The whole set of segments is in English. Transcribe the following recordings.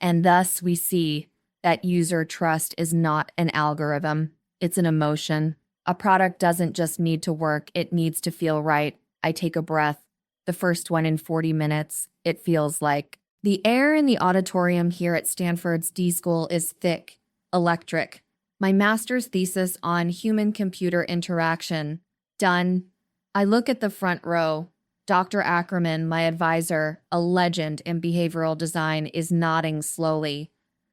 And thus we see that user trust is not an algorithm, it's an emotion. A product doesn't just need to work, it needs to feel right. I take a breath. The first one in 40 minutes, it feels like. The air in the auditorium here at Stanford's D School is thick, electric. My master's thesis on human-computer interaction. Done. I look at the front row. Dr. Ackerman, my advisor, a legend in behavioral design, is nodding slowly.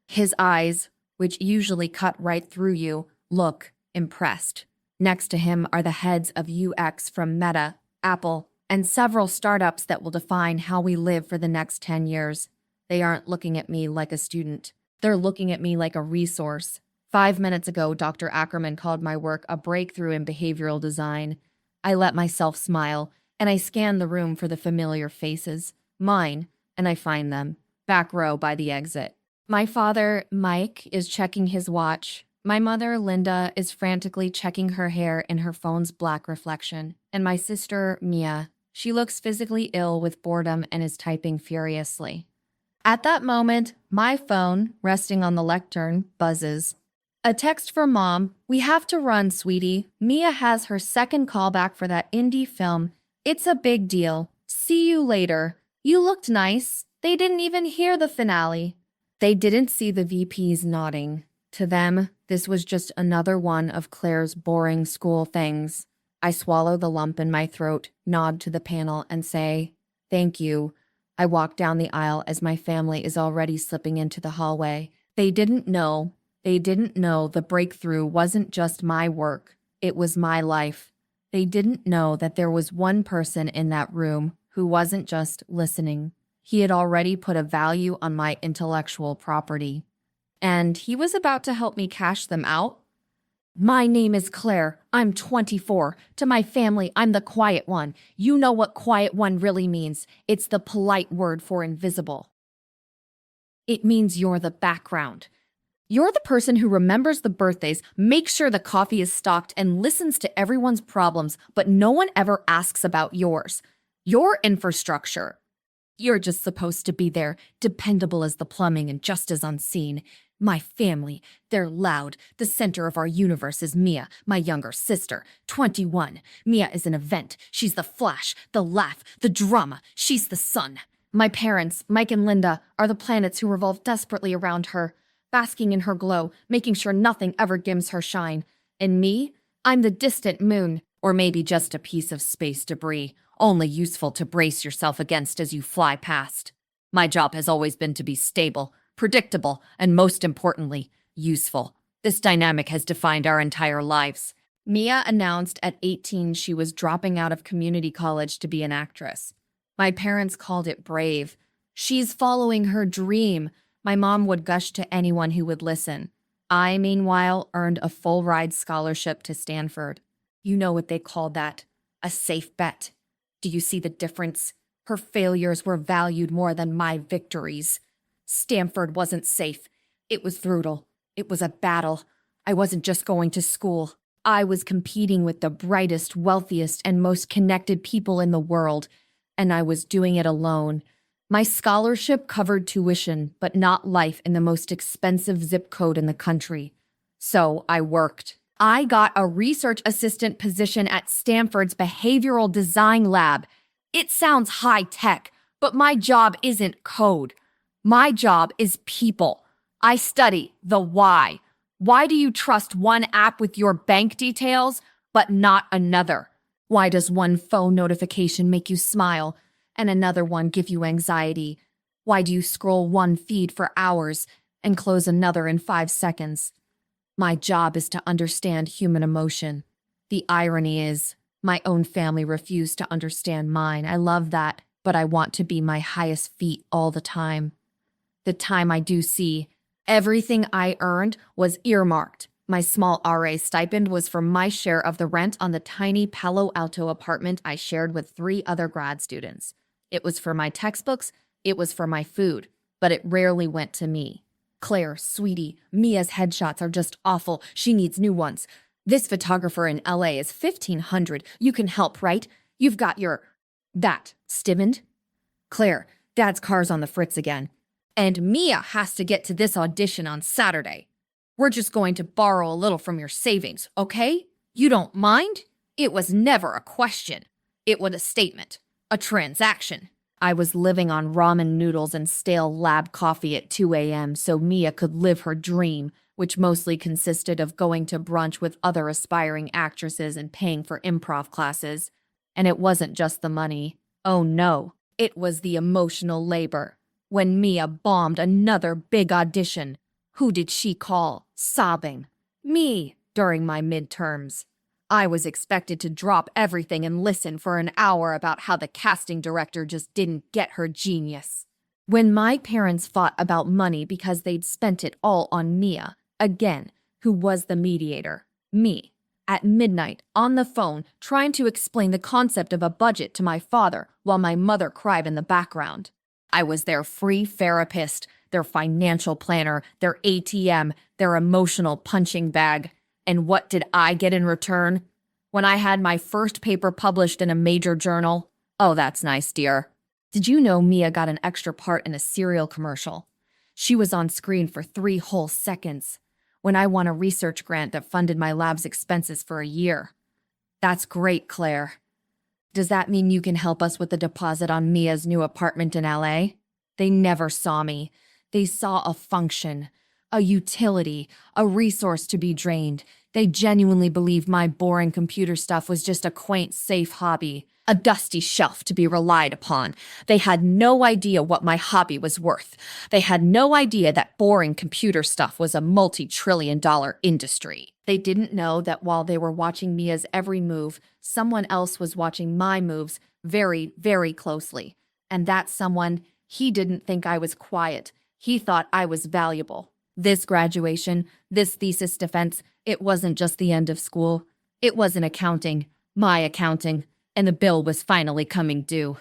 His eyes, which usually cut right through you, look impressed. Next to him are the heads of UX from Meta, Apple, and several startups that will define how we live for the next 10 years. They aren't looking at me like a student. They're looking at me like a resource. 5 minutes ago, Dr. Ackerman called my work a breakthrough in behavioral design. I let myself smile, and I scan the room for the familiar faces. Mine, and I find them. Back row by the exit. My father, Mike, is checking his watch. My mother, Linda, is frantically checking her hair in her phone's black reflection. And my sister, Mia, she looks physically ill with boredom and is typing furiously. At that moment, my phone, resting on the lectern, buzzes. A text from Mom. We have to run, sweetie. Mia has her second callback for that indie film. It's a big deal. See you later. You looked nice. They didn't even hear the finale. They didn't see the VPs nodding. To them, this was just another one of Claire's boring school things. I swallow the lump in my throat, nod to the panel, and say, "Thank you." I walk down the aisle as my family is already slipping into the hallway. They didn't know the breakthrough wasn't just my work. It was my life. They didn't know that there was one person in that room who wasn't just listening. He had already put a value on my intellectual property. And he was about to help me cash them out. My name is Claire. I'm 24. To my family, I'm the quiet one. You know what quiet one really means. It's the polite word for invisible. It means you're the background. You're the person who remembers the birthdays, makes sure the coffee is stocked, and listens to everyone's problems, but no one ever asks about yours. Your infrastructure. You're just supposed to be there, dependable as the plumbing and just as unseen. My family, they're loud. The center of our universe is Mia, my younger sister, 21. Mia is an event. She's the flash, the laugh, the drama. She's the sun. My parents, Mike and Linda, are the planets who revolve desperately around her, basking in her glow, making sure nothing ever dims her shine. And me? I'm the distant moon, or maybe just a piece of space debris, only useful to brace yourself against as you fly past. My job has always been to be stable, predictable, and most importantly, useful. This dynamic has defined our entire lives. Mia announced at 18 she was dropping out of community college to be an actress. My parents called it brave. She's following her dream. My mom would gush to anyone who would listen. I, meanwhile, earned a full-ride scholarship to Stanford. You know what they call that, a safe bet. Do you see the difference? Her failures were valued more than my victories. Stanford wasn't safe. It was brutal. It was a battle. I wasn't just going to school. I was competing with the brightest, wealthiest, and most connected people in the world, and I was doing it alone. My scholarship covered tuition, but not life in the most expensive zip code in the country. So I worked. I got a research assistant position at Stanford's behavioral design lab. It sounds high-tech, but my job isn't code. My job is people. I study the why. Why do you trust one app with your bank details, but not another? Why does one phone notification make you smile and another one give you anxiety? Why do you scroll one feed for hours and close another in 5 seconds? My job is to understand human emotion. The irony is, my own family refused to understand mine. I love that, but I want to be my highest feat all the time. The time I do see, everything I earned was earmarked. My small RA stipend was for my share of the rent on the tiny Palo Alto apartment I shared with 3 other grad students. It was for my textbooks, it was for my food, but it rarely went to me. Claire, sweetie, Mia's headshots are just awful. She needs new ones. This photographer in LA is $1,500. You can help, right? You've got your... That, stiffened? Claire, Dad's car's on the fritz again. And Mia has to get to this audition on Saturday. We're just going to borrow a little from your savings, okay? You don't mind? It was never a question. It was a statement, a transaction. I was living on ramen noodles and stale lab coffee at 2 a.m. so Mia could live her dream, which mostly consisted of going to brunch with other aspiring actresses and paying for improv classes. And it wasn't just the money. Oh no, it was the emotional labor. When Mia bombed another big audition, who did she call, sobbing? Me, during my midterms. I was expected to drop everything and listen for an hour about how the casting director just didn't get her genius. When my parents fought about money because they'd spent it all on Mia, again, who was the mediator, me, at midnight, on the phone, trying to explain the concept of a budget to my father while my mother cried in the background. I was their free therapist, their financial planner, their ATM, their emotional punching bag. And what did I get in return? When I had my first paper published in a major journal? Oh, that's nice, dear. Did you know Mia got an extra part in a cereal commercial? She was on screen for 3 whole seconds when I won a research grant that funded my lab's expenses for a year. That's great, Claire. Does that mean you can help us with the deposit on Mia's new apartment in LA? They never saw me. They saw a function, a utility, a resource to be drained. They genuinely believed my boring computer stuff was just a quaint, safe hobby, a dusty shelf to be relied upon. They had no idea what my hobby was worth. They had no idea that boring computer stuff was a multi-trillion-dollar industry. They didn't know that while they were watching Mia's every move, someone else was watching my moves very, very closely. And that someone, he didn't think I was quiet. He thought I was valuable. This graduation, this thesis defense, it wasn't just the end of school. It was an accounting, my accounting, and the bill was finally coming due.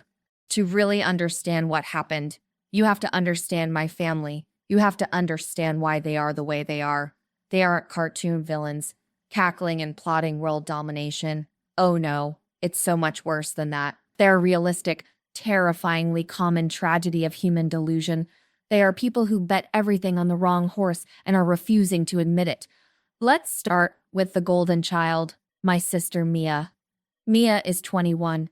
To really understand what happened, you have to understand my family. You have to understand why they are the way they are. They aren't cartoon villains, cackling and plotting world domination. Oh no, it's so much worse than that. They're realistic, terrifyingly common tragedy of human delusion. They are people who bet everything on the wrong horse and are refusing to admit it. Let's start with the golden child, my sister Mia. Mia is 21,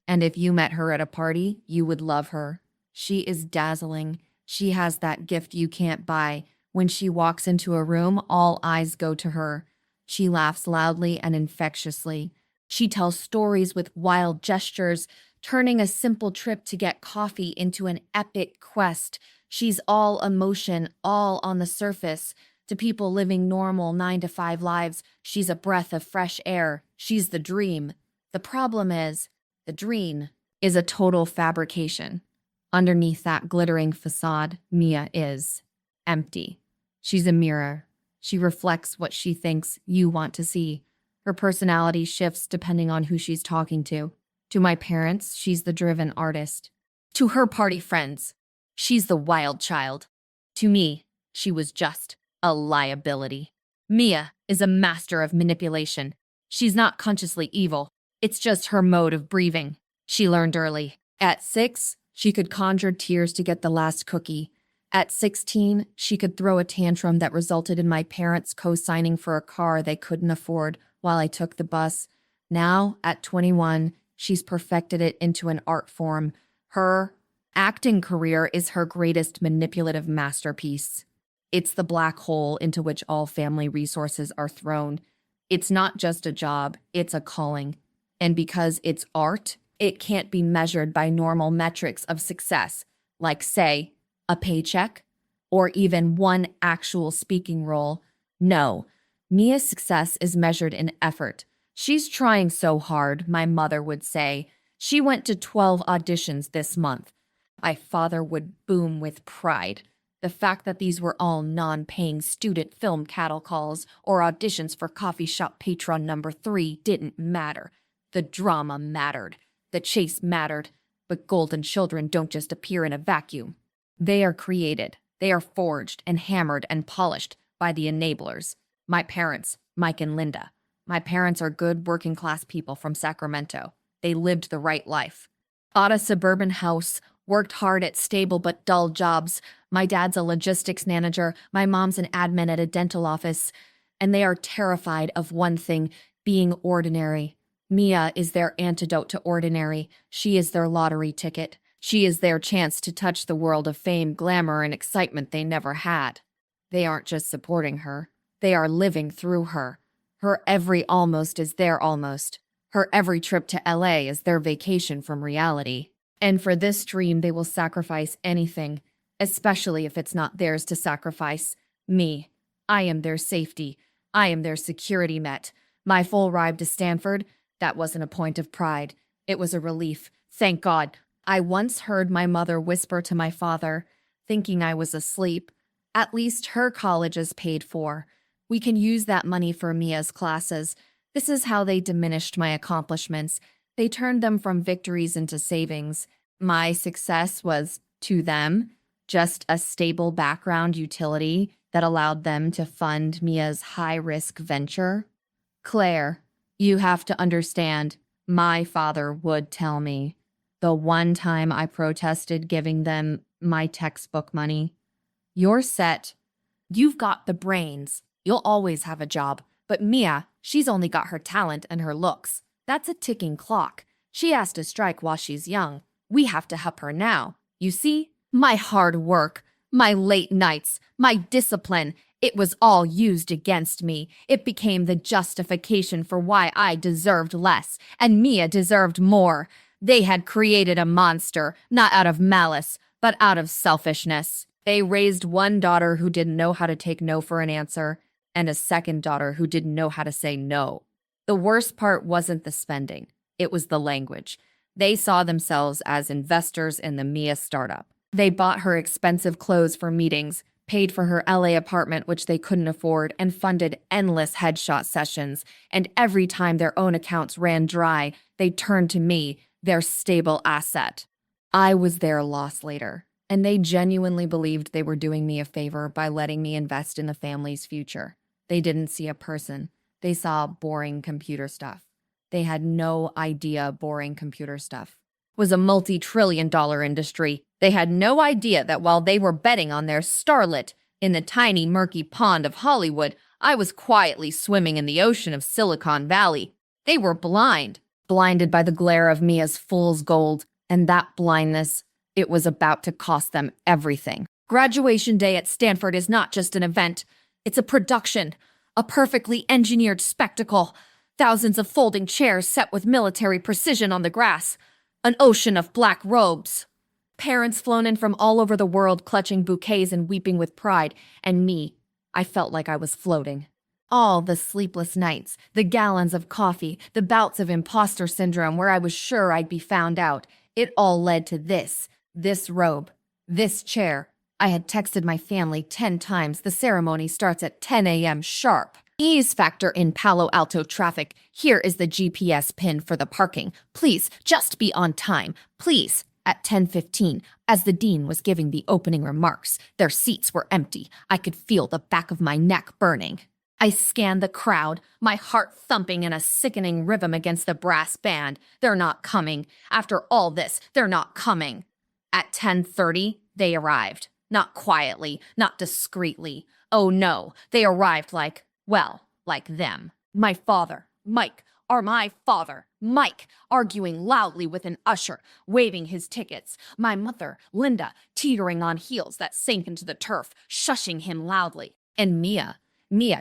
and if you met her at a party, you would love her. She is dazzling. She has that gift you can't buy. When she walks into a room, all eyes go to her. She laughs loudly and infectiously. She tells stories with wild gestures, turning a simple trip to get coffee into an epic quest. She's all emotion, all on the surface. To people living normal 9-to-5 lives, she's a breath of fresh air. She's the dream. The problem is, the dream is a total fabrication. Underneath that glittering facade, Mia is empty. She's a mirror. She reflects what she thinks you want to see. Her personality shifts depending on who she's talking to. To my parents, she's the driven artist. To her party friends, she's the wild child. To me, she was just a liability. Mia is a master of manipulation. She's not consciously evil. It's just her mode of breathing. She learned early. At 6, she could conjure tears to get the last cookie. At 16, she could throw a tantrum that resulted in my parents co-signing for a car they couldn't afford while I took the bus. Now, at 21, she's perfected it into an art form. Her acting career is her greatest manipulative masterpiece. It's the black hole into which all family resources are thrown. It's not just a job, it's a calling. And because it's art, it can't be measured by normal metrics of success, like, say, a paycheck, or even one actual speaking role. No, Mia's success is measured in effort. She's trying so hard, my mother would say. She went to 12 auditions this month. My father would boom with pride. The fact that these were all non-paying student film cattle calls or auditions for coffee shop patron number 3 didn't matter. The drama mattered. The chase mattered. But golden children don't just appear in a vacuum. They are created. They are forged and hammered and polished by the enablers. My parents, Mike and Linda. My parents are good working-class people from Sacramento. They lived the right life. Bought a suburban house, worked hard at stable but dull jobs, My dad's a logistics manager, my mom's an admin at a dental office, and they are terrified of one thing, being ordinary. Mia is their antidote to ordinary. She is their lottery ticket. She is their chance to touch the world of fame, glamour, and excitement they never had. They aren't just supporting her. They are living through her. Her every almost is their almost. Her every trip to LA is their vacation from reality. And for this dream, they will sacrifice anything, especially if it's not theirs to sacrifice. Me. I am their safety. I am their security net. My full ride to Stanford, that wasn't a point of pride. It was a relief. Thank God. I once heard my mother whisper to my father, thinking I was asleep, "At least her college is paid for. We can use that money for Mia's classes." This is how they diminished my accomplishments. They turned them from victories into savings. My success was, to them, just a stable background utility that allowed them to fund Mia's high-risk venture. Claire, you have to understand, my father would tell me. The one time I protested giving them my textbook money. "You're set. You've got the brains. You'll always have a job. But Mia, she's only got her talent and her looks. That's a ticking clock. She has to strike while she's young. We have to help her now. You see? My hard work, my late nights, my discipline, it was all used against me. It became the justification for why I deserved less, and Mia deserved more. They had created a monster, not out of malice, but out of selfishness. They raised one daughter who didn't know how to take no for an answer, and a second daughter who didn't know how to say no. The worst part wasn't the spending. It was the language. They saw themselves as investors in the Mia startup. They bought her expensive clothes for meetings, paid for her LA apartment, which they couldn't afford, and funded endless headshot sessions. And every time their own accounts ran dry, they turned to me, their stable asset. I was their loss leader, and they genuinely believed they were doing me a favor by letting me invest in the family's future. They didn't see a person. They saw boring computer stuff. They had no idea boring computer stuff was a multi-trillion-dollar industry. They had no idea that while they were betting on their starlet in the tiny, murky pond of Hollywood, I was quietly swimming in the ocean of Silicon Valley. They were blinded by the glare of Mia's fool's gold, and that blindness, it was about to cost them everything. Graduation day at Stanford is not just an event. It's a production, a perfectly engineered spectacle. Thousands of folding chairs set with military precision on the grass. An ocean of black robes. Parents flown in from all over the world clutching bouquets and weeping with pride. And me, I felt like I was floating. All the sleepless nights, the gallons of coffee, the bouts of imposter syndrome where I was sure I'd be found out, it all led to this robe, this chair. I had texted my family 10 times. The ceremony starts at 10 a.m. sharp. Ease factor in Palo Alto traffic. Here is the GPS pin for the parking. Please, just be on time. Please. At 10:15, as the dean was giving the opening remarks, their seats were empty. I could feel the back of my neck burning. I scanned the crowd, my heart thumping in a sickening rhythm against the brass band. They're not coming. After all this, they're not coming. At 10:30, they arrived. Not quietly, not discreetly. Oh no, they arrived like them. My father, Mike, my father, Mike, arguing loudly with an usher, waving his tickets. My mother, Linda, teetering on heels that sank into the turf, shushing him loudly. And Mia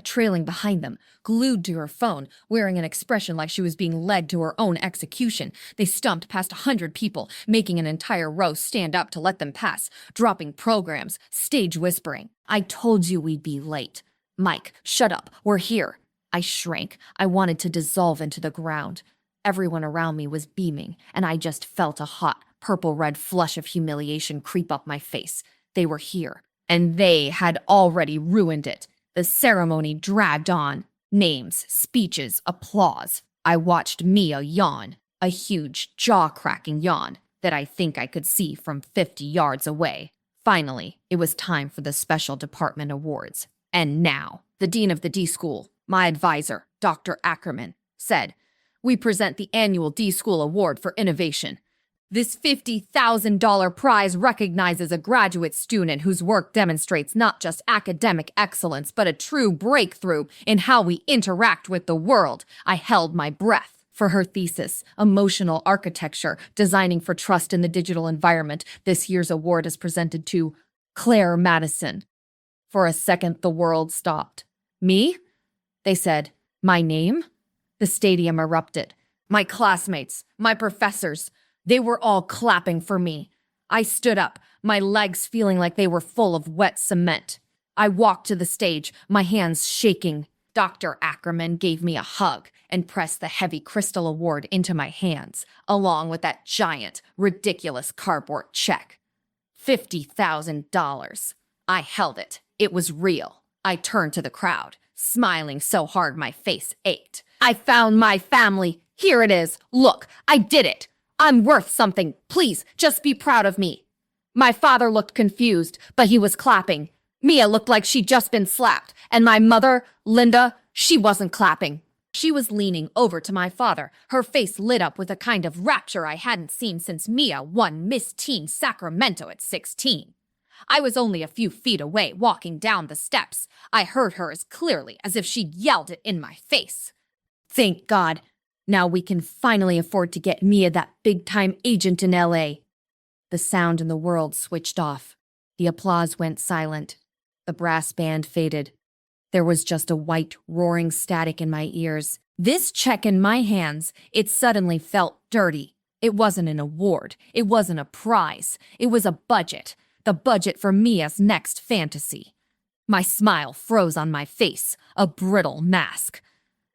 trailing behind them, glued to her phone, wearing an expression like she was being led to her own execution. They stumped past 100 people, making an entire row stand up to let them pass, dropping programs, stage whispering. "I told you we'd be late. Mike, shut up, we're here." I shrank. I wanted to dissolve into the ground. Everyone around me was beaming, and I just felt a hot, purple-red flush of humiliation creep up my face. They were here, and they had already ruined it. The ceremony dragged on. Names, speeches, applause. I watched Mia yawn, a huge, jaw-cracking yawn that I think I could see from 50 yards away. Finally, it was time for the special department awards. And now, the dean of the D School, my advisor, Dr. Ackerman, said, "We present the annual D School Award for Innovation. This $50,000 prize recognizes a graduate student whose work demonstrates not just academic excellence, but a true breakthrough in how we interact with the world. I held my breath. For her thesis, Emotional Architecture, Designing for Trust in the Digital Environment, this year's award is presented to Claire Madison. For a second, the world stopped. Me? They said. My name? The stadium erupted. My classmates, my professors, they were all clapping for me. I stood up, my legs feeling like they were full of wet cement. I walked to the stage, my hands shaking. Dr. Ackerman gave me a hug and pressed the heavy crystal award into my hands, along with that giant, ridiculous cardboard check. $50,000. I held it. It was real. I turned to the crowd, smiling so hard my face ached. I found my family. Here it is. Look, I did it. I'm worth something. Please, just be proud of me. My father looked confused, but he was clapping. Mia looked like she'd just been slapped, and my mother, Linda, she wasn't clapping. She was leaning over to my father, her face lit up with a kind of rapture I hadn't seen since Mia won Miss Teen Sacramento at 16. I was only a few feet away, walking down the steps. I heard her as clearly as if she'd yelled it in my face. Thank God. Now we can finally afford to get Mia that big-time agent in L.A. The sound in the world switched off. The applause went silent. The brass band faded. There was just a white, roaring static in my ears. This check in my hands, it suddenly felt dirty. It wasn't an award. It wasn't a prize. It was a budget. The budget for Mia's next fantasy. My smile froze on my face, a brittle mask.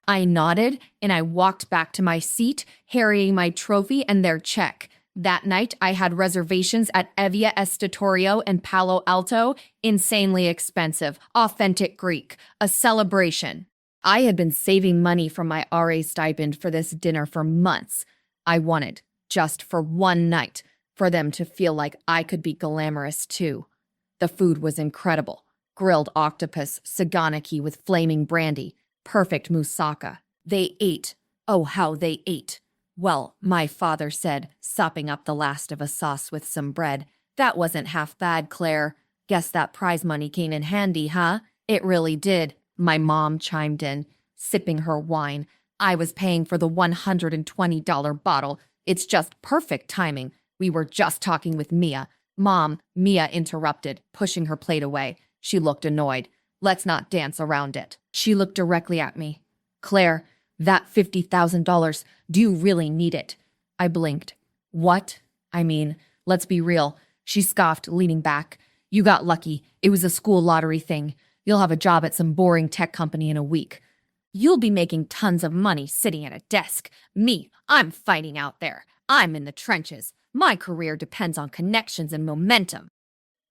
I nodded, and I walked back to my seat, carrying my trophy and their check. That night, I had reservations at Evia Estatorio in Palo Alto, insanely expensive, authentic Greek, a celebration. I had been saving money from my RA stipend for this dinner for months. I wanted, just for one night, for them to feel like I could be glamorous too. The food was incredible. Grilled octopus, saganaki with flaming brandy, perfect moussaka. They ate. Oh, how they ate. Well, my father said, sopping up the last of a sauce with some bread. That wasn't half bad, Claire. Guess that prize money came in handy, huh? It really did, my mom chimed in, sipping her wine. I was paying for the $120 bottle. It's just perfect timing. We were just talking with Mia. Mom, Mia interrupted, pushing her plate away. She looked annoyed. Let's not dance around it. She looked directly at me. Claire, that $50,000, do you really need it? I blinked. What? I mean, let's be real. She scoffed, leaning back. You got lucky. It was a school lottery thing. You'll have a job at some boring tech company in a week. You'll be making tons of money sitting at a desk. Me, I'm fighting out there. I'm in the trenches. My career depends on connections and momentum.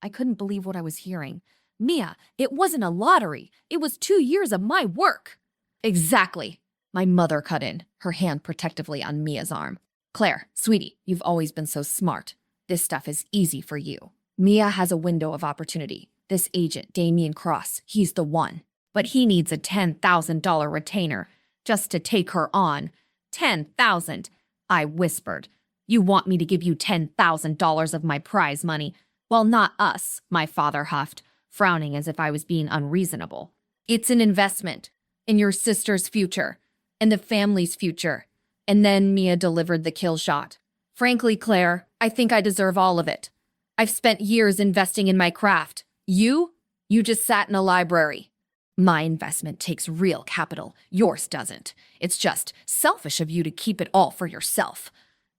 I couldn't believe what I was hearing. Mia, it wasn't a lottery. It was 2 years of my work. Exactly. My mother cut in, her hand protectively on Mia's arm. Claire, sweetie, you've always been so smart. This stuff is easy for you. Mia has a window of opportunity. This agent, Damien Cross, he's the one. But he needs a $10,000 retainer just to take her on. $10,000, I whispered. You want me to give you $10,000 of my prize money? Well, not us, my father huffed, frowning as if I was being unreasonable. It's an investment in your sister's future, and the family's future. And then Mia delivered the kill shot. Frankly, Claire, I think I deserve all of it. I've spent years investing in my craft. You just sat in a library. My investment takes real capital. Yours doesn't. It's just selfish of you to keep it all for yourself.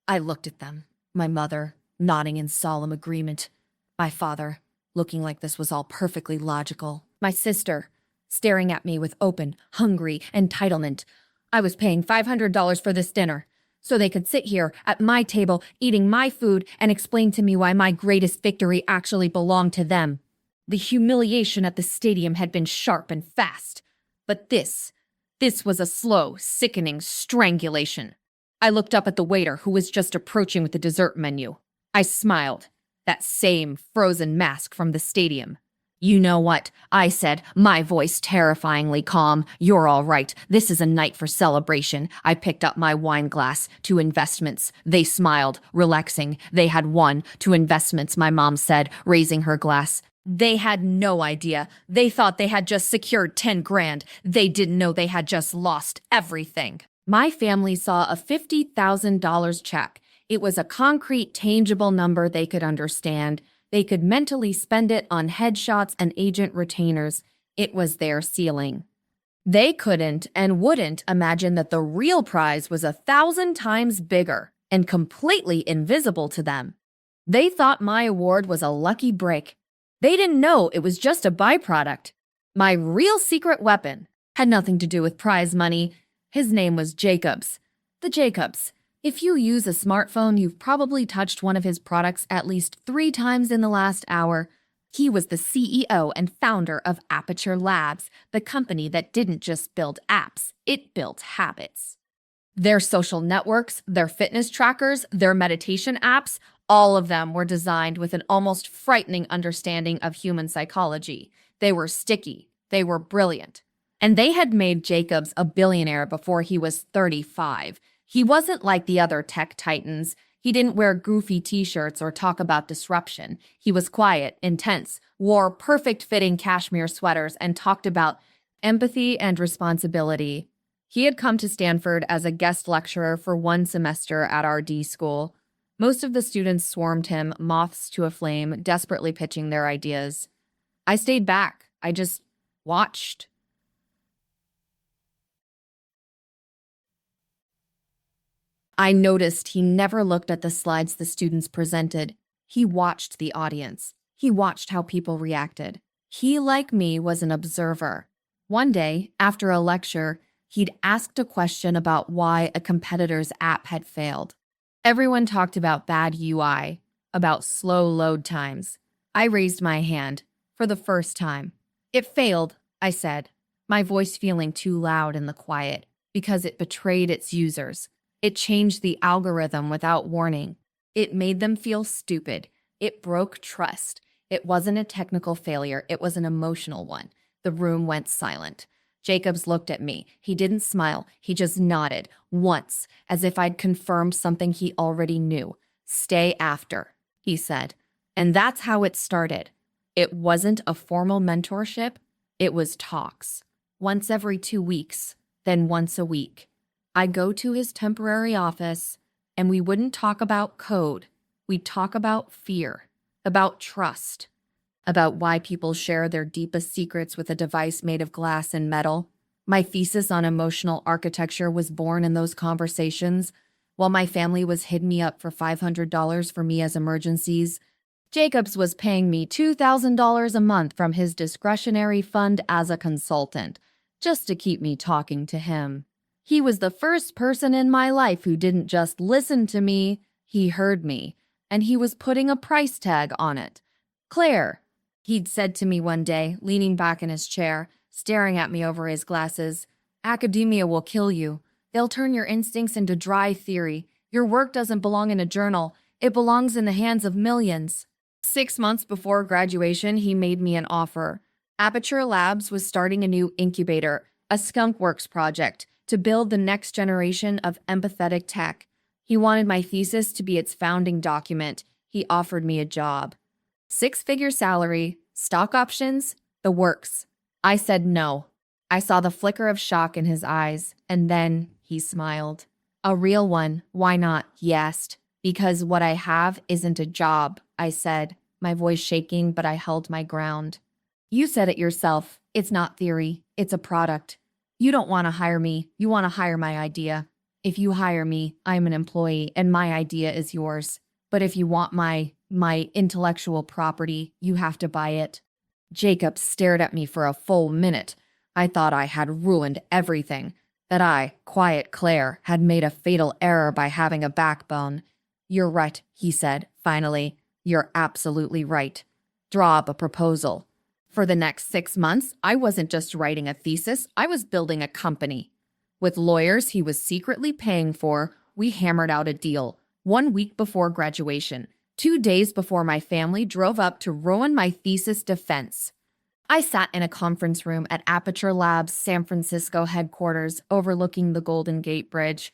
I looked at them, my mother nodding in solemn agreement, my father looking like this was all perfectly logical, my sister staring at me with open, hungry entitlement. I was paying $500 for this dinner, so they could sit here at my table eating my food and explain to me why my greatest victory actually belonged to them. The humiliation at the stadium had been sharp and fast, but this was a slow, sickening strangulation. I looked up at the waiter who was just approaching with the dessert menu. I smiled. That same frozen mask from the stadium. "You know what?" I said, my voice terrifyingly calm. "You're all right. This is a night for celebration." I picked up my wine glass. "Two investments." They smiled, relaxing. "They had won. Two investments," my mom said, raising her glass. They had no idea. They thought they had just secured 10 grand. They didn't know they had just lost everything. My family saw a $50,000 check. It was a concrete, tangible number they could understand. They could mentally spend it on headshots and agent retainers. It was their ceiling. They couldn't and wouldn't imagine that the real prize was 1,000 times bigger and completely invisible to them. They thought my award was a lucky break. They didn't know it was just a byproduct. My real secret weapon had nothing to do with prize money. His name was Jacobs. The Jacobs. If you use a smartphone, you've probably touched one of his products at least 3 times in the last hour. He was the CEO and founder of Aperture Labs, the company that didn't just build apps, it built habits. Their social networks, their fitness trackers, their meditation apps, all of them were designed with an almost frightening understanding of human psychology. They were sticky. They were brilliant. And they had made Jacobs a billionaire before he was 35. He wasn't like the other tech titans. He didn't wear goofy t-shirts or talk about disruption. He was quiet, intense, wore perfect-fitting cashmere sweaters, and talked about empathy and responsibility. He had come to Stanford as a guest lecturer for 1 semester at our D school. Most of the students swarmed him, moths to a flame, desperately pitching their ideas. I stayed back. I just watched. I noticed he never looked at the slides the students presented. He watched the audience. He watched how people reacted. He, like me, was an observer. One day, after a lecture, he'd asked a question about why a competitor's app had failed. Everyone talked about bad UI, about slow load times. I raised my hand for the first time. "It failed," I said, my voice feeling too loud in the quiet, because it betrayed its users. It changed the algorithm without warning. It made them feel stupid. It broke trust. It wasn't a technical failure. It was an emotional one. The room went silent. Jacobs looked at me. He didn't smile. He just nodded, once, as if I'd confirmed something he already knew. "Stay after," he said. And that's how it started. It wasn't a formal mentorship. It was talks. Once every 2 weeks, then once a week. I'd go to his temporary office, and we wouldn't talk about code. We'd talk about fear, about trust, about why people share their deepest secrets with a device made of glass and metal. My thesis on emotional architecture was born in those conversations. While my family was hitting me up for $500 for me as emergencies, Jacobs was paying me $2,000 a month from his discretionary fund as a consultant, just to keep me talking to him. He was the first person in my life who didn't just listen to me, he heard me, and he was putting a price tag on it. "Claire," he'd said to me one day, leaning back in his chair, staring at me over his glasses, "academia will kill you. They'll turn your instincts into dry theory. Your work doesn't belong in a journal. It belongs in the hands of millions." 6 months before graduation, he made me an offer. Aperture Labs was starting a new incubator, a skunkworks project, to build the next generation of empathetic tech. He wanted my thesis to be its founding document. He offered me a job. 6-figure salary, stock options, the works. I said no. I saw the flicker of shock in his eyes, and then he smiled. "A real one. Why not?" he asked. "Because what I have isn't a job," I said, my voice shaking, but I held my ground. "You said it yourself. It's not theory. It's a product. You don't want to hire me. You want to hire my idea. If you hire me, I'm an employee, and my idea is yours. But if you want my intellectual property, you have to buy it." Jacob stared at me for a full minute. I thought I had ruined everything, that I, quiet Claire, had made a fatal error by having a backbone. "You're right," he said, finally. "You're absolutely right. Draw up a proposal." For the next 6 months, I wasn't just writing a thesis, I was building a company. With lawyers he was secretly paying for, we hammered out a deal. 1 week before graduation, 2 days before my family drove up to ruin my thesis defense. I sat in a conference room at Aperture Labs' San Francisco headquarters overlooking the Golden Gate Bridge.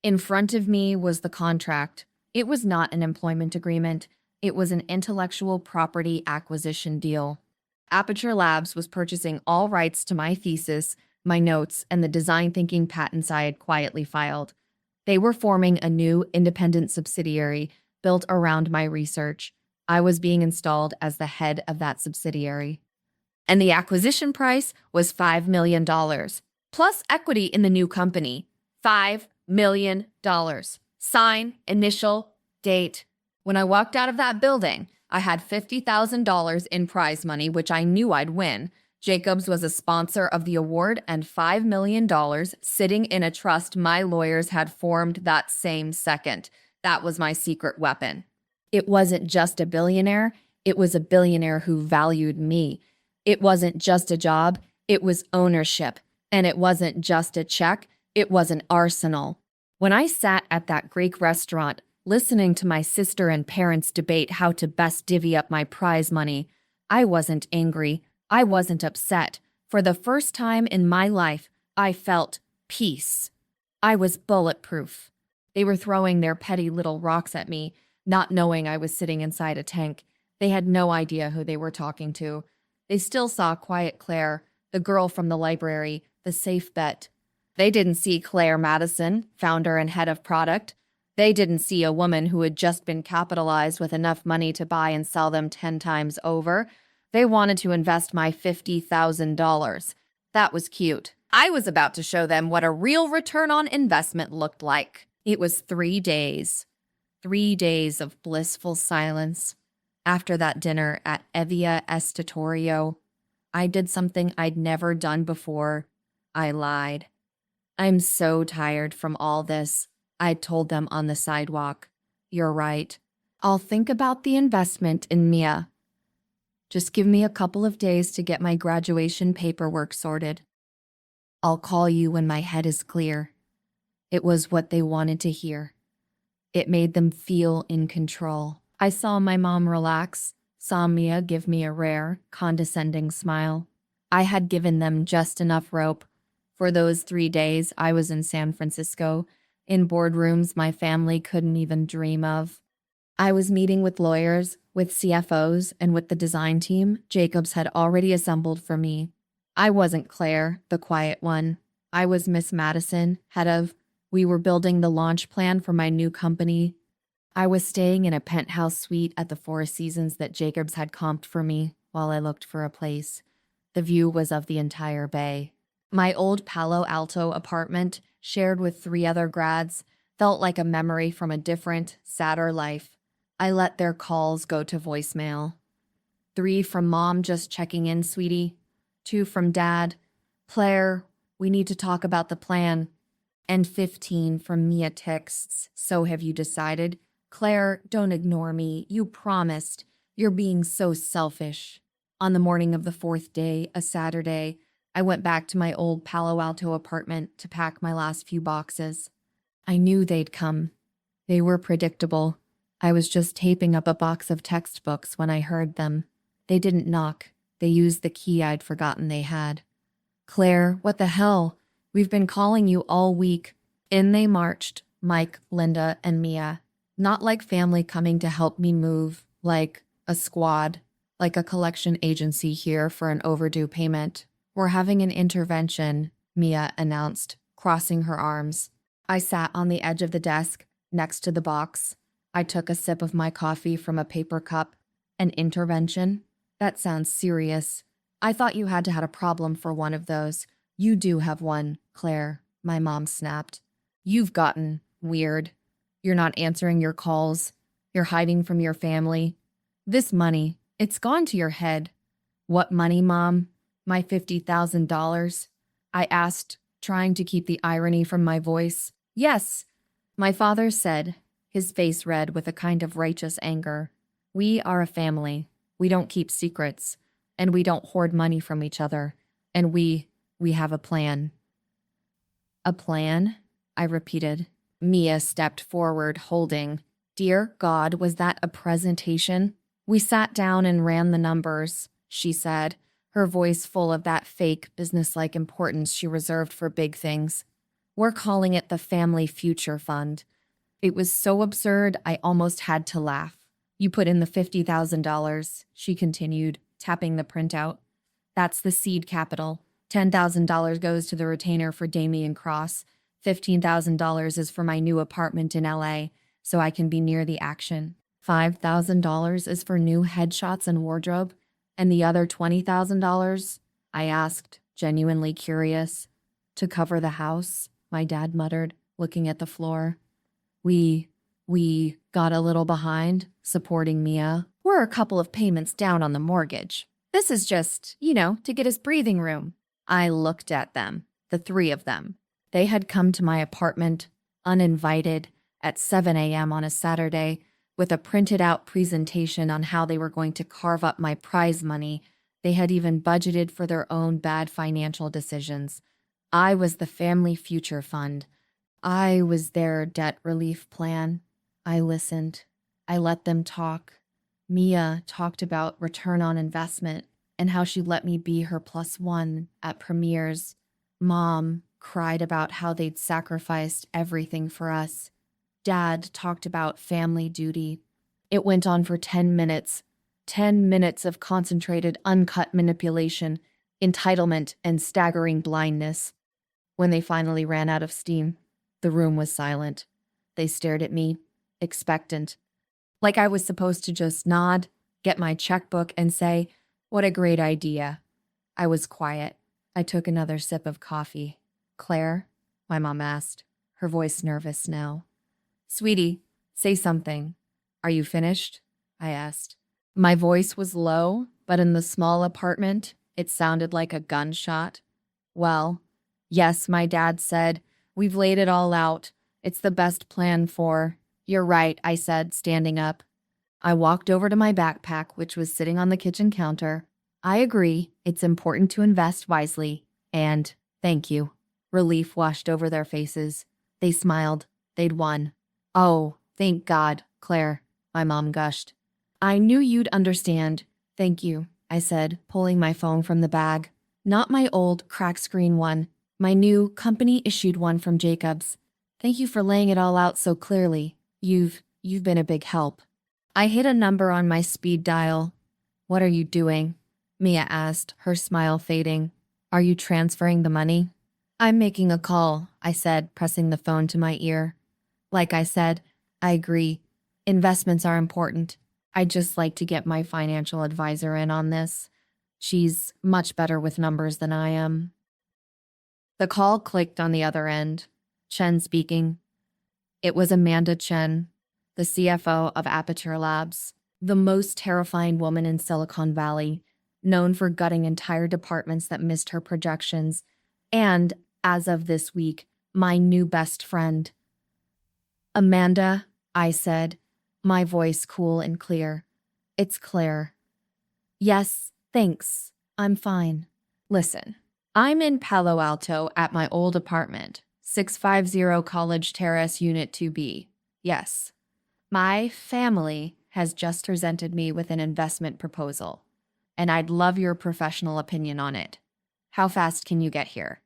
In front of me was the contract. It was not an employment agreement. It was an intellectual property acquisition deal. Aperture Labs was purchasing all rights to my thesis, my notes, and the design thinking patents I had quietly filed. They were forming a new independent subsidiary built around my research. I was being installed as the head of that subsidiary. And the acquisition price was $5 million, plus equity in the new company. $5 million. Sign, initial, date. When I walked out of that building, I had $50,000 in prize money, which I knew I'd win. Jacobs was a sponsor of the award, and $5 million sitting in a trust my lawyers had formed that same second. That was my secret weapon. It wasn't just a billionaire. It was a billionaire who valued me. It wasn't just a job. It was ownership. And it wasn't just a check. It was an arsenal. When I sat at that Greek restaurant, listening to my sister and parents debate how to best divvy up my prize money, I wasn't angry. I wasn't upset. For the first time in my life, I felt peace. I was bulletproof. They were throwing their petty little rocks at me, not knowing I was sitting inside a tank. They had no idea who they were talking to. They still saw Quiet Claire, the girl from the library, the safe bet. They didn't see Claire Madison, founder and head of product. They didn't see a woman who had just been capitalized with enough money to buy and sell them 10 times over. They wanted to invest my $50,000. That was cute. I was about to show them what a real return on investment looked like. It was 3 days. 3 days of blissful silence. After that dinner at Evia Estatorio, I did something I'd never done before. I lied. I'm so tired from all this. I told them on the sidewalk. You're right. I'll think about the investment in Mia. Just give me a couple of days to get my graduation paperwork sorted. I'll call you when my head is clear. It was what they wanted to hear. It made them feel in control. I saw my mom relax, saw Mia give me a rare, condescending smile. I had given them just enough rope. For those 3 days, I was in San Francisco, in boardrooms my family couldn't even dream of. I was meeting with lawyers, with CFOs, and with the design team Jacobs had already assembled for me. I wasn't Claire, the quiet one. I was Miss Madison, head of. We were building the launch plan for my new company. I was staying in a penthouse suite at the Four Seasons that Jacobs had comped for me while I looked for a place. The view was of the entire bay. My old Palo Alto apartment, shared with 3 other grads, felt like a memory from a different, sadder life. I let their calls go to voicemail. 3 from Mom, just checking in, sweetie. 2 from Dad. Claire, we need to talk about the plan. And 15 from Mia texts. So have you decided? Claire, don't ignore me. You promised. You're being so selfish. On the morning of the 4th day, a Saturday, I went back to my old Palo Alto apartment to pack my last few boxes. I knew they'd come. They were predictable. I was just taping up a box of textbooks when I heard them. They didn't knock. They used the key I'd forgotten they had. Claire, what the hell? We've been calling you all week. In they marched, Mike, Linda, and Mia. Not like family coming to help me move, like a squad, like a collection agency here for an overdue payment. We're having an intervention, Mia announced, crossing her arms. I sat on the edge of the desk, next to the box. I took a sip of my coffee from a paper cup. An intervention? That sounds serious. I thought you had to have a problem for one of those. You do have one, Claire, my mom snapped. You've gotten weird. You're not answering your calls. You're hiding from your family. This money, it's gone to your head. What money, Mom? My $50,000? I asked, trying to keep the irony from my voice. Yes, my father said, his face red with a kind of righteous anger. We are a family. We don't keep secrets. And we don't hoard money from each other. And we have a plan. A plan? I repeated. Mia stepped forward, holding. Dear God, was that a presentation? We sat down and ran the numbers, she said, her voice full of that fake, businesslike importance she reserved for big things. We're calling it the Family Future Fund. It was so absurd, I almost had to laugh. You put in the $50,000, she continued, tapping the printout. That's the seed capital. $10,000 goes to the retainer for Damien Cross. $15,000 is for my new apartment in LA, so I can be near the action. $5,000 is for new headshots and wardrobe. And the other $20,000? I asked, genuinely curious. To cover the house, my dad muttered, looking at the floor. We got a little behind, supporting Mia. We're a couple of payments down on the mortgage. This is just, to get us breathing room. I looked at them, the three of them. They had come to my apartment, uninvited, at 7 a.m. on a Saturday, with a printed-out presentation on how they were going to carve up my prize money. They had even budgeted for their own bad financial decisions. I was the Family Future Fund. I was their debt relief plan. I listened. I let them talk. Mia talked about return on investment and how she let me be her +1 at premieres. Mom cried about how they'd sacrificed everything for us. Dad talked about family duty. It went on for 10 minutes. 10 minutes of concentrated, uncut manipulation, entitlement, and staggering blindness. When they finally ran out of steam, the room was silent. They stared at me, expectant, like I was supposed to just nod, get my checkbook, and say, "What a great idea." I was quiet. I took another sip of coffee. "Claire?" my mom asked, her voice nervous now. "Sweetie, say something." "Are you finished?" I asked. My voice was low, but in the small apartment, it sounded like a gunshot. "Well, yes," my dad said. "We've laid it all out. It's the best plan for—" "You're right," I said, standing up. I walked over to my backpack, which was sitting on the kitchen counter. "I agree. It's important to invest wisely. And thank you." Relief washed over their faces. They smiled. They'd won. "Oh, thank God, Claire," my mom gushed. "I knew you'd understand. Thank you," I said, pulling my phone from the bag. Not my old crack screen one. My new company-issued one from Jacobs. "Thank you for laying it all out so clearly. You've been a big help." I hit a number on my speed dial. "What are you doing?" Mia asked, her smile fading. "Are you transferring the money?" "I'm making a call," I said, pressing the phone to my ear. "Like I said, I agree. Investments are important. I'd just like to get my financial advisor in on this. She's much better with numbers than I am." The call clicked on the other end. Chen speaking. It was Amanda Chen, the CFO of Aperture Labs, the most terrifying woman in Silicon Valley, known for gutting entire departments that missed her projections, and, as of this week, my new best friend. "Amanda," I said, my voice cool and clear. "It's Claire." "Yes, thanks. I'm fine. Listen, I'm in Palo Alto at my old apartment, 650 College Terrace, Unit 2B. Yes. My family has just presented me with an investment proposal, and I'd love your professional opinion on it. How fast can you get here?"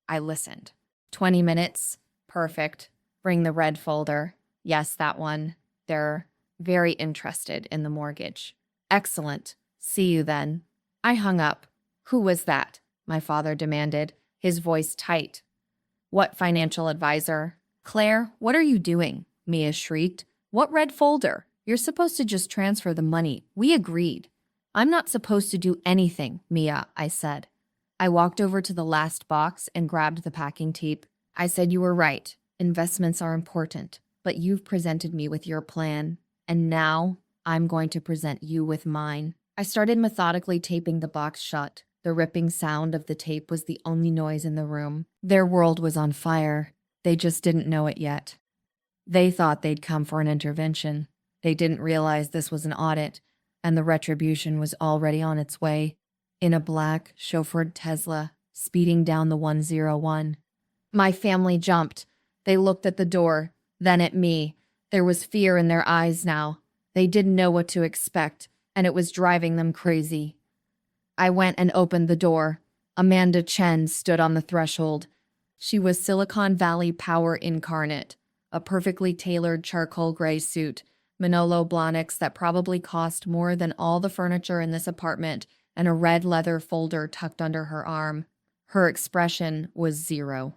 I listened. 20 minutes. Perfect. Bring the red folder. Yes, that one. They're very interested in the mortgage. Excellent. See you then. I hung up. "Who was that?" my father demanded, his voice tight. "What financial advisor?" "Claire, what are you doing?" Mia shrieked. "What red folder? You're supposed to just transfer the money. We agreed." "I'm not supposed to do anything, Mia," I said. I walked over to the last box and grabbed the packing tape. I said, "You were right. Investments are important, but you've presented me with your plan, and now I'm going to present you with mine." I started methodically taping the box shut. The ripping sound of the tape was the only noise in the room. Their world was on fire. They just didn't know it yet. They thought they'd come for an intervention. They didn't realize this was an audit, and the retribution was already on its way. In a black, chauffeured Tesla, speeding down the 101. My family jumped. They looked at the door, then at me. There was fear in their eyes now. They didn't know what to expect, and it was driving them crazy. I went and opened the door. Amanda Chen stood on the threshold. She was Silicon Valley power incarnate, a perfectly tailored charcoal gray suit, Manolo Blahniks that probably cost more than all the furniture in this apartment, and a red leather folder tucked under her arm. Her expression was zero.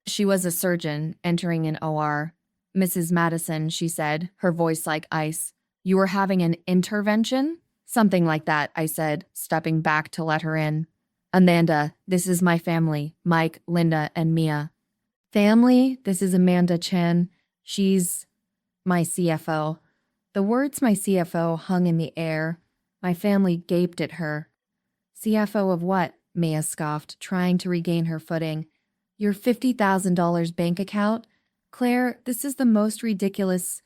She was a surgeon entering an OR. "Mrs. Madison," she said, her voice like ice. "You were having an intervention?" "Something like that," I said, stepping back to let her in. "Amanda, this is my family, Mike, Linda, and Mia." "Family? This is Amanda Chen. She's my CFO." The words "my CFO" hung in the air. My family gaped at her. "CFO of what?" Mia scoffed, trying to regain her footing. "Your $50,000 bank account? Claire, this is the most ridiculous."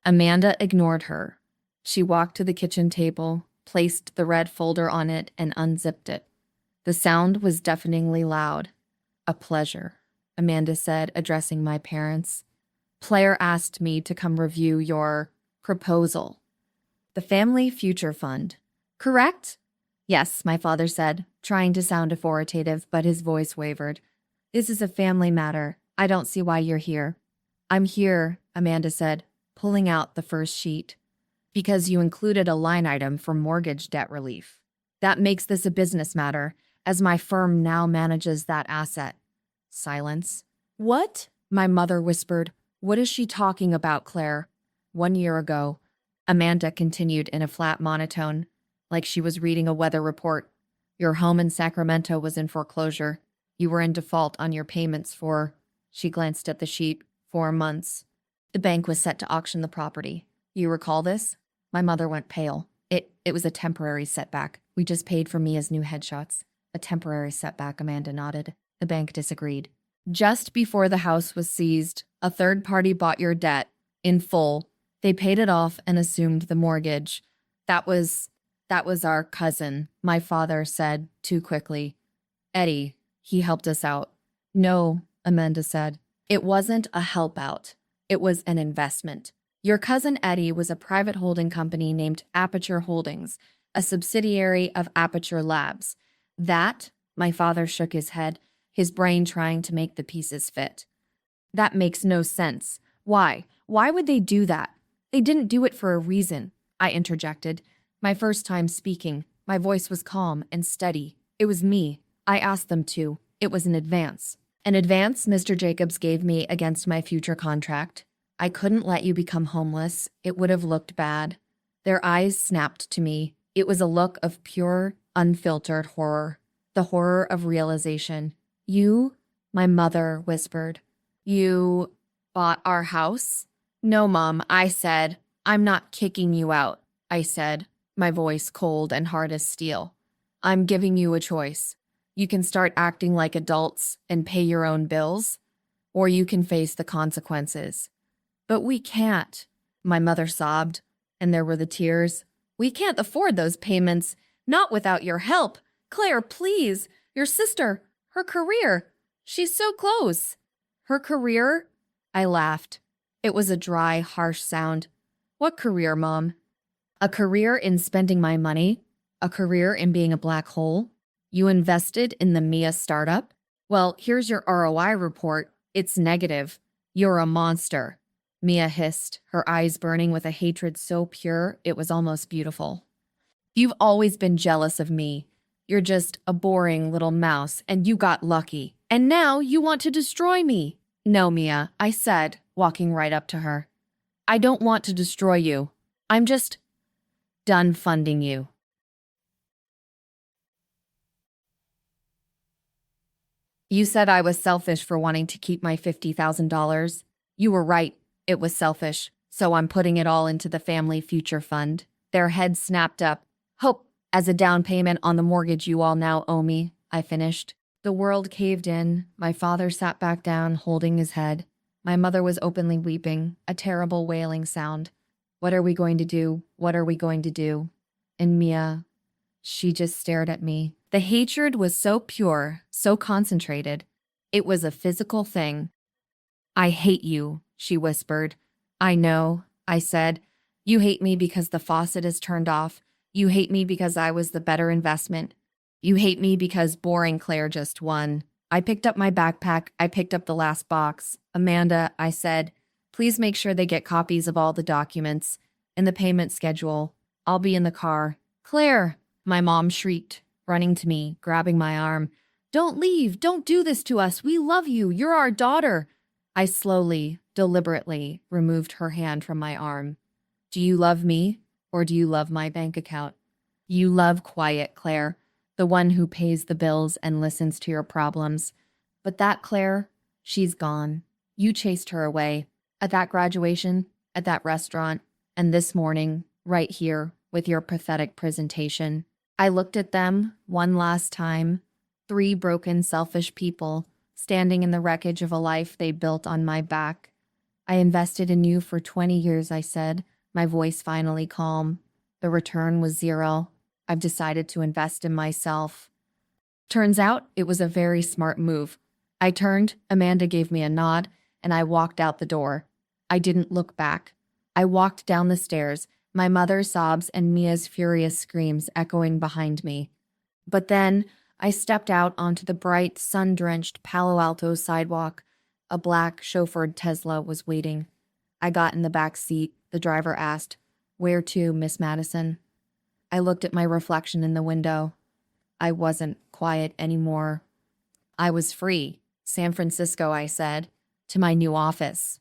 Amanda ignored her. She walked to the kitchen table, placed the red folder on it, and unzipped it. The sound was deafeningly loud. "A pleasure," Amanda said, addressing my parents. "Claire asked me to come review your proposal." "The Family Future Fund, correct?" "Yes," my father said, trying to sound authoritative, but his voice wavered. "This is a family matter. I don't see why you're here." "I'm here," Amanda said, pulling out the first sheet, "because you included a line item for mortgage debt relief. That makes this a business matter, as my firm now manages that asset." Silence. "What?" my mother whispered. "What is she talking about, Claire?" "1 year ago," Amanda continued in a flat monotone, like she was reading a weather report, "your home in Sacramento was in foreclosure. You were in default on your payments for," she glanced at the sheet, "4 months. The bank was set to auction the property. You recall this?" My mother went pale. It was a temporary setback. We just paid for Mia's new headshots." "A temporary setback," Amanda nodded. The bank disagreed. "Just before the house was seized, a third party bought your debt in full. They paid it off and assumed the mortgage. That was our cousin," my father said too quickly. "Eddie, he helped us out." "No," Amanda said. "It wasn't a help out. It was an investment. Your cousin Eddie was a private holding company named Aperture Holdings, a subsidiary of Aperture Labs. That," my father shook his head, his brain trying to make the pieces fit. "That makes no sense. Why? Why would they do that? They didn't do it for a reason," I interjected. My first time speaking, my voice was calm and steady. "It was me. I asked them to. It was an advance. An advance Mr. Jacobs gave me against my future contract. I couldn't let you become homeless. It would have looked bad." Their eyes snapped to me. It was a look of pure, unfiltered horror. The horror of realization. "You?" my mother whispered. "You bought our house?" "No, Mom," I said. "I'm not kicking you out," I said, my voice cold and hard as steel. "I'm giving you a choice. You can start acting like adults and pay your own bills, or you can face the consequences." "But we can't," my mother sobbed, and there were the tears. "We can't afford those payments, not without your help. Claire, please, your sister, her career, she's so close." "Her career?" I laughed. It was a dry, harsh sound. "What career, Mom?" "A career in spending my money, a career in being a black hole. You invested in the Mia startup? Well, here's your ROI report. It's negative. You're a monster." Mia hissed, her eyes burning with a hatred so pure it was almost beautiful. "You've always been jealous of me. You're just a boring little mouse, and you got lucky. And now you want to destroy me." "No, Mia," I said, walking right up to her. "I don't want to destroy you. I'm just done funding you." "You said I was selfish for wanting to keep my $50,000. You were right. It was selfish. So I'm putting it all into the Family Future Fund." Their heads snapped up. "Hope as a down payment on the mortgage you all now owe me," I finished. The world caved in. My father sat back down, holding his head. My mother was openly weeping, a terrible wailing sound. "What are we going to do? What are we going to do?" And Mia, she just stared at me. The hatred was so pure, so concentrated. It was a physical thing. "I hate you," she whispered. "I know," I said. "You hate me because the faucet is turned off. You hate me because I was the better investment. You hate me because boring Claire just won. I picked up my backpack. I picked up the last box. Amanda, I said, please make sure they get copies of all the documents and the payment schedule. I'll be in the car. Claire, my mom shrieked, running to me, grabbing my arm. Don't leave. Don't do this to us. We love you. You're our daughter. I slowly, deliberately removed her hand from my arm. Do you love me or do you love my bank account? You love quiet, Claire, the one who pays the bills and listens to your problems. But that Claire, she's gone. You chased her away. At that graduation, at that restaurant, and this morning, right here, with your pathetic presentation. I looked at them one last time, 3 broken, selfish people standing in the wreckage of a life they built on my back. I invested in you for 20 years, I said, my voice finally calm. The return was 0. I've decided to invest in myself. Turns out it was a very smart move. I turned, Amanda gave me a nod, and I walked out the door. I didn't look back. I walked down the stairs, my mother's sobs and Mia's furious screams echoing behind me. But then I stepped out onto the bright, sun-drenched Palo Alto sidewalk. A black, chauffeured Tesla was waiting. I got in the back seat. The driver asked, "Where to, Miss Madison?" I looked at my reflection in the window. I wasn't quiet anymore. I was free. San Francisco, I said, to my new office.